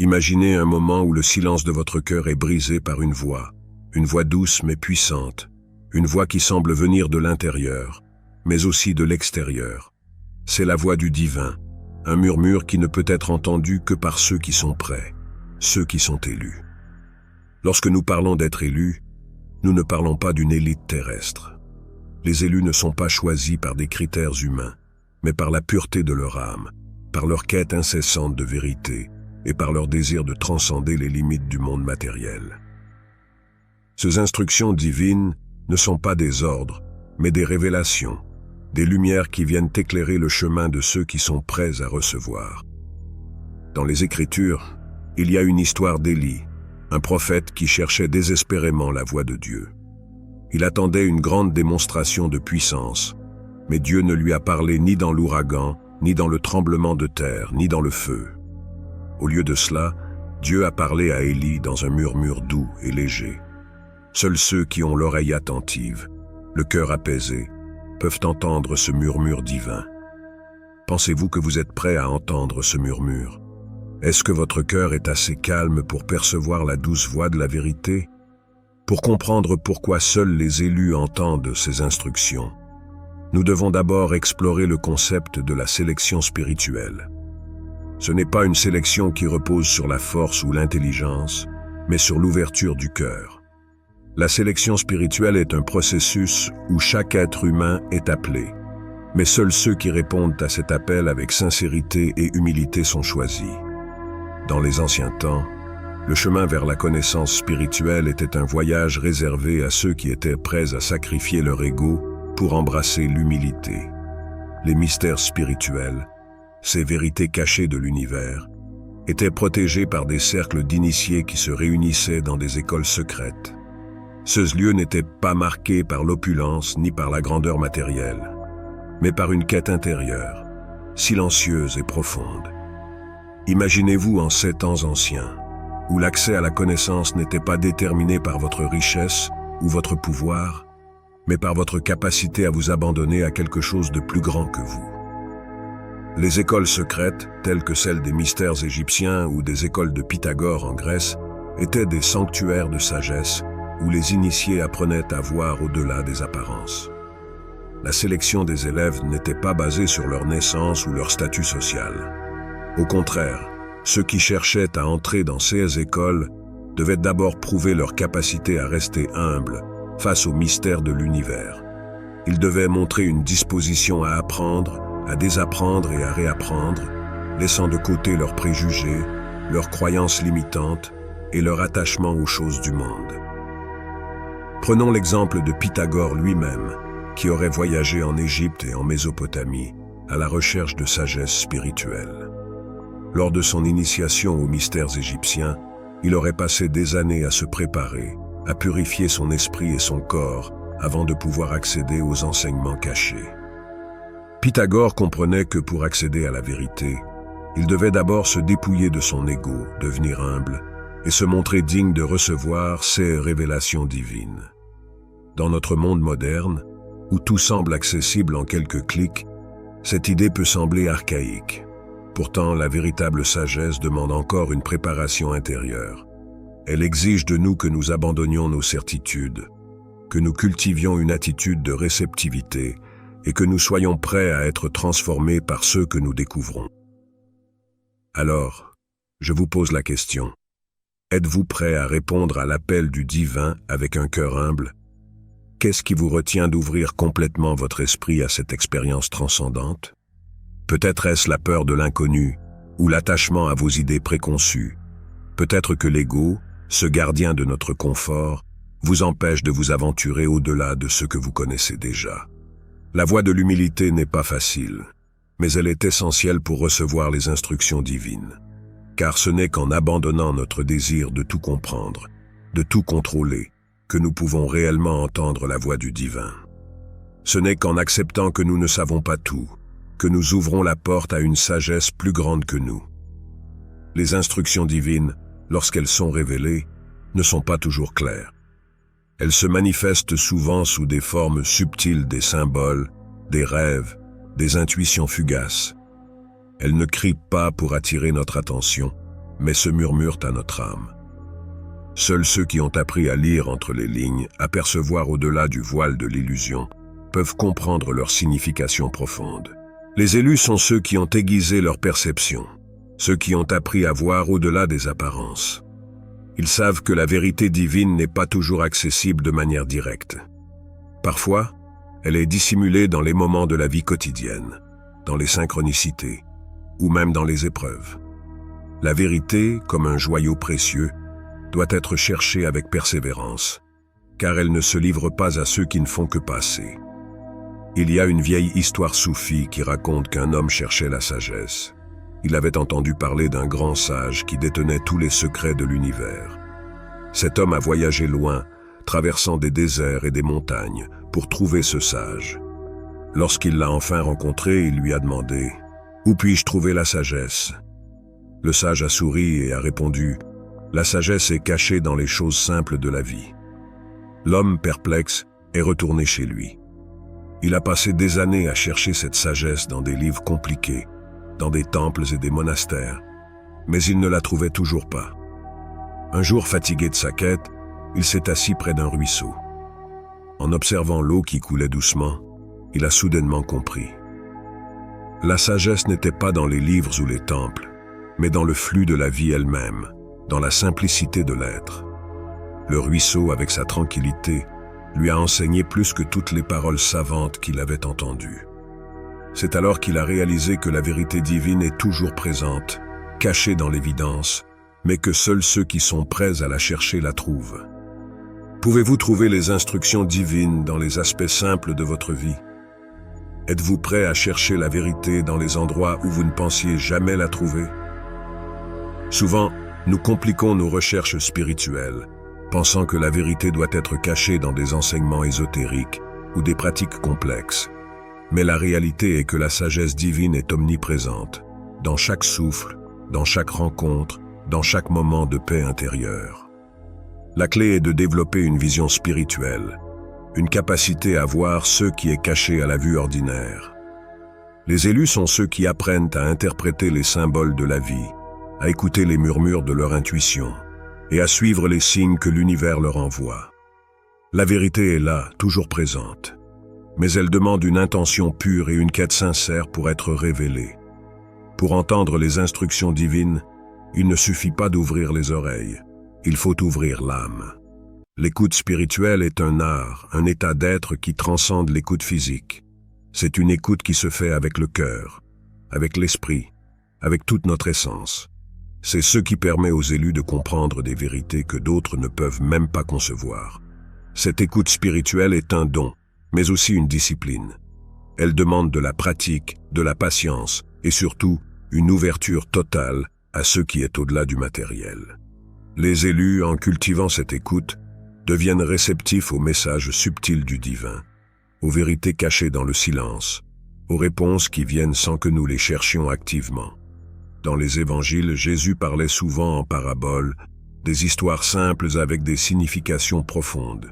Imaginez un moment où le silence de votre cœur est brisé par une voix douce mais puissante, une voix qui semble venir de l'intérieur, mais aussi de l'extérieur. C'est la voix du divin, un murmure qui ne peut être entendu que par ceux qui sont prêts, ceux qui sont élus. Lorsque nous parlons d'être élus, nous ne parlons pas d'une élite terrestre. Les élus ne sont pas choisis par des critères humains, mais par la pureté de leur âme, par leur quête incessante de vérité et par leur désir de transcender les limites du monde matériel. Ces instructions divines ne sont pas des ordres, mais des révélations, des lumières qui viennent éclairer le chemin de ceux qui sont prêts à recevoir. Dans les Écritures, il y a une histoire d'Élie, un prophète qui cherchait désespérément la voix de Dieu. Il attendait une grande démonstration de puissance, mais Dieu ne lui a parlé ni dans l'ouragan, ni dans le tremblement de terre, ni dans le feu. Au lieu de cela, Dieu a parlé à Élie dans un murmure doux et léger. Seuls ceux qui ont l'oreille attentive, le cœur apaisé, peuvent entendre ce murmure divin. Pensez-vous que vous êtes prêt à entendre ce murmure? Est-ce que votre cœur est assez calme pour percevoir la douce voix de la vérité? Pour comprendre pourquoi seuls les élus entendent ces instructions, nous devons d'abord explorer le concept de la sélection spirituelle. Ce n'est pas une sélection qui repose sur la force ou l'intelligence, mais sur l'ouverture du cœur. La sélection spirituelle est un processus où chaque être humain est appelé, mais seuls ceux qui répondent à cet appel avec sincérité et humilité sont choisis. Dans les anciens temps, le chemin vers la connaissance spirituelle était un voyage réservé à ceux qui étaient prêts à sacrifier leur ego pour embrasser l'humilité. Les mystères spirituels, ces vérités cachées de l'univers, étaient protégés par des cercles d'initiés qui se réunissaient dans des écoles secrètes. Ce lieu n'était pas marqué par l'opulence ni par la grandeur matérielle, mais par une quête intérieure, silencieuse et profonde. Imaginez-vous en ces temps anciens, où l'accès à la connaissance n'était pas déterminé par votre richesse ou votre pouvoir, mais par votre capacité à vous abandonner à quelque chose de plus grand que vous. Les écoles secrètes, telles que celles des mystères égyptiens ou des écoles de Pythagore en Grèce, étaient des sanctuaires de sagesse où les initiés apprenaient à voir au-delà des apparences. La sélection des élèves n'était pas basée sur leur naissance ou leur statut social. Au contraire, ceux qui cherchaient à entrer dans ces écoles devaient d'abord prouver leur capacité à rester humbles face aux mystères de l'univers. Ils devaient montrer une disposition à apprendre, à désapprendre et à réapprendre, laissant de côté leurs préjugés, leurs croyances limitantes et leur attachement aux choses du monde. Prenons l'exemple de Pythagore lui-même, qui aurait voyagé en Égypte et en Mésopotamie à la recherche de sagesse spirituelle. Lors de son initiation aux mystères égyptiens, il aurait passé des années à se préparer, à purifier son esprit et son corps avant de pouvoir accéder aux enseignements cachés. Pythagore comprenait que pour accéder à la vérité, il devait d'abord se dépouiller de son ego, devenir humble, et se montrer digne de recevoir ces révélations divines. Dans notre monde moderne, où tout semble accessible en quelques clics, cette idée peut sembler archaïque. Pourtant, la véritable sagesse demande encore une préparation intérieure. Elle exige de nous que nous abandonnions nos certitudes, que nous cultivions une attitude de réceptivité et que nous soyons prêts à être transformés par ceux que nous découvrons. Alors, je vous pose la question. Êtes-vous prêt à répondre à l'appel du divin avec un cœur humble? Qu'est-ce qui vous retient d'ouvrir complètement votre esprit à cette expérience transcendante? Peut-être est-ce la peur de l'inconnu ou l'attachement à vos idées préconçues. Peut-être que l'ego, ce gardien de notre confort, vous empêche de vous aventurer au-delà de ce que vous connaissez déjà. La voie de l'humilité n'est pas facile, mais elle est essentielle pour recevoir les instructions divines. Car ce n'est qu'en abandonnant notre désir de tout comprendre, de tout contrôler, que nous pouvons réellement entendre la voix du divin. Ce n'est qu'en acceptant que nous ne savons pas tout, que nous ouvrons la porte à une sagesse plus grande que nous. Les instructions divines, lorsqu'elles sont révélées, ne sont pas toujours claires. Elles se manifestent souvent sous des formes subtiles, des symboles, des rêves, des intuitions fugaces. Elles ne crient pas pour attirer notre attention, mais se murmurent à notre âme. Seuls ceux qui ont appris à lire entre les lignes, à percevoir au-delà du voile de l'illusion, peuvent comprendre leur signification profonde. Les élus sont ceux qui ont aiguisé leur perception, ceux qui ont appris à voir au-delà des apparences. Ils savent que la vérité divine n'est pas toujours accessible de manière directe. Parfois, elle est dissimulée dans les moments de la vie quotidienne, dans les synchronicités, ou même dans les épreuves. La vérité, comme un joyau précieux, doit être cherchée avec persévérance, car elle ne se livre pas à ceux qui ne font que passer. Il y a une vieille histoire soufie qui raconte qu'un homme cherchait la sagesse. Il avait entendu parler d'un grand sage qui détenait tous les secrets de l'univers. Cet homme a voyagé loin, traversant des déserts et des montagnes, pour trouver ce sage. Lorsqu'il l'a enfin rencontré, il lui a demandé « Où puis-je trouver la sagesse ?» Le sage a souri et a répondu « La sagesse est cachée dans les choses simples de la vie. » L'homme, perplexe, est retourné chez lui. Il a passé des années à chercher cette sagesse dans des livres compliqués, dans des temples et des monastères, mais il ne la trouvait toujours pas. Un jour, fatigué de sa quête, il s'est assis près d'un ruisseau. En observant l'eau qui coulait doucement, il a soudainement compris. La sagesse n'était pas dans les livres ou les temples, mais dans le flux de la vie elle-même, dans la simplicité de l'être. Le ruisseau, avec sa tranquillité, lui a enseigné plus que toutes les paroles savantes qu'il avait entendues. C'est alors qu'il a réalisé que la vérité divine est toujours présente, cachée dans l'évidence, mais que seuls ceux qui sont prêts à la chercher la trouvent. Pouvez-vous trouver les instructions divines dans les aspects simples de votre vie? Êtes-vous prêt à chercher la vérité dans les endroits où vous ne pensiez jamais la trouver? Souvent, nous compliquons nos recherches spirituelles, pensant que la vérité doit être cachée dans des enseignements ésotériques ou des pratiques complexes. Mais la réalité est que la sagesse divine est omniprésente, dans chaque souffle, dans chaque rencontre, dans chaque moment de paix intérieure. La clé est de développer une vision spirituelle, une capacité à voir ce qui est caché à la vue ordinaire. Les élus sont ceux qui apprennent à interpréter les symboles de la vie, à écouter les murmures de leur intuition et à suivre les signes que l'univers leur envoie. La vérité est là, toujours présente, mais elle demande une intention pure et une quête sincère pour être révélée. Pour entendre les instructions divines, il ne suffit pas d'ouvrir les oreilles, il faut ouvrir l'âme. L'écoute spirituelle est un art, un état d'être qui transcende l'écoute physique. C'est une écoute qui se fait avec le cœur, avec l'esprit, avec toute notre essence. C'est ce qui permet aux élus de comprendre des vérités que d'autres ne peuvent même pas concevoir. Cette écoute spirituelle est un don, mais aussi une discipline. Elle demande de la pratique, de la patience et surtout une ouverture totale à ce qui est au-delà du matériel. Les élus, en cultivant cette écoute, deviennent réceptifs aux messages subtils du divin, aux vérités cachées dans le silence, aux réponses qui viennent sans que nous les cherchions activement. Dans les évangiles, Jésus parlait souvent en paraboles, des histoires simples avec des significations profondes.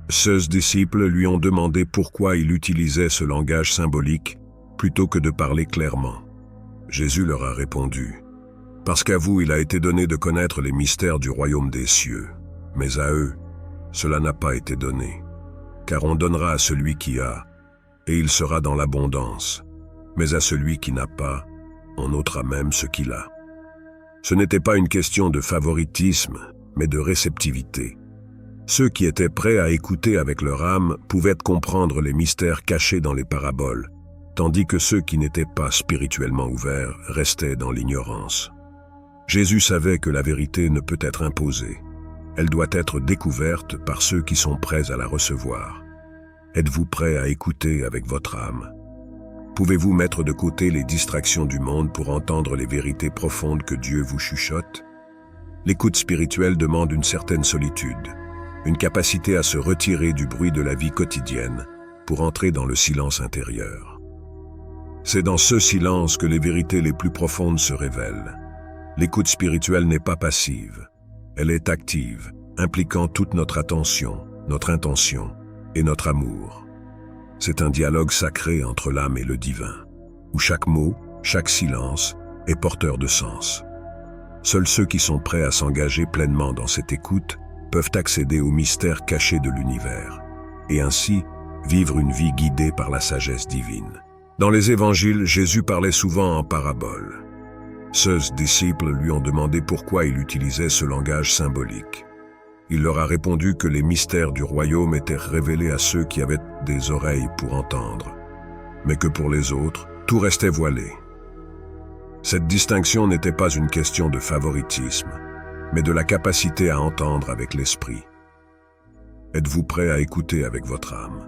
Ses disciples lui ont demandé pourquoi il utilisait ce langage symbolique plutôt que de parler clairement. Jésus leur a répondu « Parce qu'à vous il a été donné de connaître les mystères du royaume des cieux, mais à eux, cela n'a pas été donné. Car on donnera à celui qui a, et il sera dans l'abondance, mais à celui qui n'a pas, on ôtera même ce qu'il a. » Ce n'était pas une question de favoritisme, mais de réceptivité. Ceux qui étaient prêts à écouter avec leur âme pouvaient comprendre les mystères cachés dans les paraboles, tandis que ceux qui n'étaient pas spirituellement ouverts restaient dans l'ignorance. Jésus savait que la vérité ne peut être imposée. Elle doit être découverte par ceux qui sont prêts à la recevoir. Êtes-vous prêt à écouter avec votre âme? Pouvez-vous mettre de côté les distractions du monde pour entendre les vérités profondes que Dieu vous chuchote? L'écoute spirituelle demande une certaine solitude, une capacité à se retirer du bruit de la vie quotidienne pour entrer dans le silence intérieur. C'est dans ce silence que les vérités les plus profondes se révèlent. L'écoute spirituelle n'est pas passive, elle est active, impliquant toute notre attention, notre intention et notre amour. C'est un dialogue sacré entre l'âme et le divin, où chaque mot, chaque silence est porteur de sens. Seuls ceux qui sont prêts à s'engager pleinement dans cette écoute peuvent accéder aux mystères cachés de l'univers, et ainsi vivre une vie guidée par la sagesse divine. Dans les évangiles, Jésus parlait souvent en paraboles. Ses disciples lui ont demandé pourquoi il utilisait ce langage symbolique. Il leur a répondu que les mystères du royaume étaient révélés à ceux qui avaient des oreilles pour entendre, mais que pour les autres, tout restait voilé. Cette distinction n'était pas une question de favoritisme, mais de la capacité à entendre avec l'esprit. Êtes-vous prêt à écouter avec votre âme?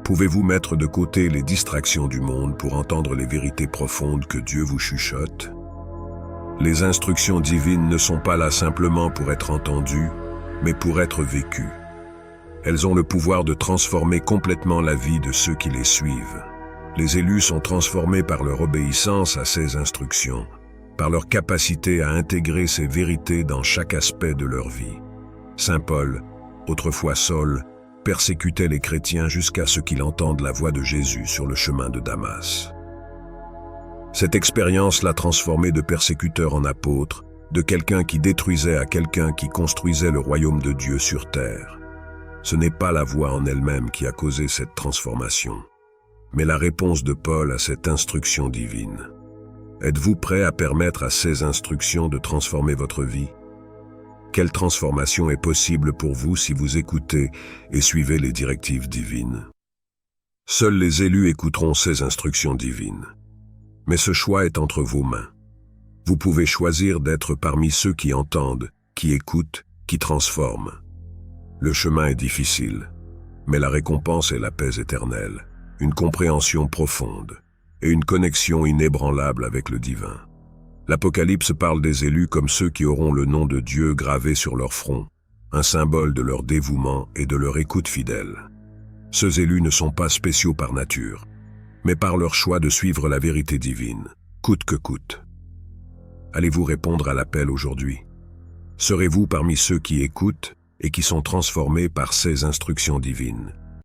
Pouvez-vous mettre de côté les distractions du monde pour entendre les vérités profondes que Dieu vous chuchote? Les instructions divines ne sont pas là simplement pour être entendues, mais pour être vécues. Elles ont le pouvoir de transformer complètement la vie de ceux qui les suivent. Les élus sont transformés par leur obéissance à ces instructions, par leur capacité à intégrer ces vérités dans chaque aspect de leur vie. Saint Paul, autrefois Saul, persécutait les chrétiens jusqu'à ce qu'ils entendent la voix de Jésus sur le chemin de Damas. Cette expérience l'a transformé de persécuteur en apôtre, de quelqu'un qui détruisait à quelqu'un qui construisait le royaume de Dieu sur terre. Ce n'est pas la voix en elle-même qui a causé cette transformation, mais la réponse de Paul à cette instruction divine. Êtes-vous prêt à permettre à ces instructions de transformer votre vie? Quelle transformation est possible pour vous si vous écoutez et suivez les directives divines? Seuls les élus écouteront ces instructions divines. Mais ce choix est entre vos mains. Vous pouvez choisir d'être parmi ceux qui entendent, qui écoutent, qui transforment. Le chemin est difficile, mais la récompense est la paix éternelle, une compréhension profonde et une connexion inébranlable avec le divin. L'Apocalypse parle des élus comme ceux qui auront le nom de Dieu gravé sur leur front, un symbole de leur dévouement et de leur écoute fidèle. Ces élus ne sont pas spéciaux par nature, mais par leur choix de suivre la vérité divine, coûte que coûte. Allez-vous répondre à l'appel aujourd'hui? Serez-vous parmi ceux qui écoutent et qui sont transformés par ces instructions divines?